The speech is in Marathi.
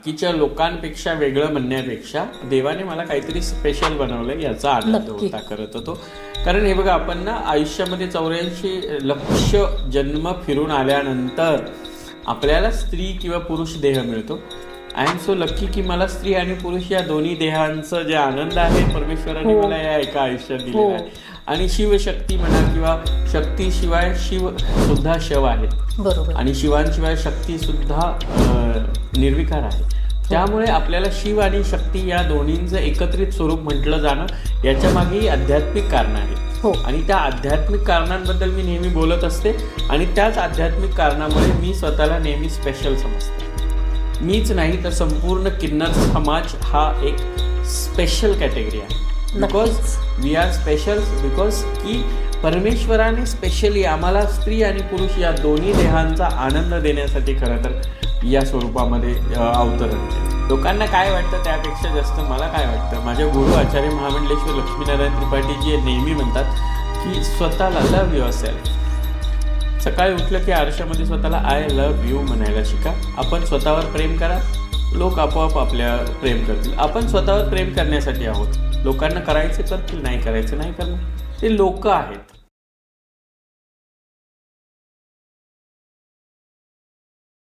बाकीच्या लोकांपेक्षा वेगळं म्हणण्यापेक्षा देवाने मला काहीतरी स्पेशल बनवलं याचा आनंद होता करत होतो. कारण हे बघा, आपण ना आयुष्यामध्ये 84 लक्ष जन्म फिरून आल्यानंतर आपल्याला स्त्री किंवा पुरुष देह मिळतो. आय एम सो लक्की की मला स्त्री आणि पुरुष या दोन्ही देहांचं जे आनंद आहे परमेश्वराने मला या एका आयुष्यात दिलेला आहे. आणि शिवशक्ती म्हणा किंवा शक्तीशिवाय शिव सुद्धा शव आहे, बरोबर, आणि शिवांशिवाय शक्ती सुद्धा निर्विकार आहे. त्यामुळे आपल्याला शिव आणि शक्ती या दोन्हींचं एकत्रित स्वरूप म्हटलं जाणं याच्या मागेही आध्यात्मिक कारण आहे. आणि त्या आध्यात्मिक कारणांबद्दल मी नेहमी बोलत असते आणि त्याच आध्यात्मिक कारणामुळे मी स्वतःला नेहमी स्पेशल समजते. मीच नाही तर संपूर्ण किन्नर समाज हा एक स्पेशल कॅटेगरी आहे. Because we are special, because की परमेश्वराने स्पेशली आम्हाला स्त्री आणि पुरुष या दोन्ही देहांचा आनंद देण्यासाठी खरं तर या स्वरूपामध्ये अवतरण केलं. लोकांना काय वाटतं त्यापेक्षा जास्त मला काय वाटतं, माझे गुरु आचार्य महामंडलेश्वर लक्ष्मीनारायण त्रिपाठीजी नेहमी म्हणतात की स्वतःला लव्ह युअर सेल्फ. सकाळी उठलं की आरशामध्ये स्वतःला आय लव्ह यू म्हणायला शिका. आपण स्वतःवर प्रेम करा, लोक आपोआप आपल्या प्रेम करतील. आपण स्वतःवर प्रेम करण्यासाठी आहोत. लोकांना करायचं करतील, नाही करायचं नाही करणार, ते लोक आहेत.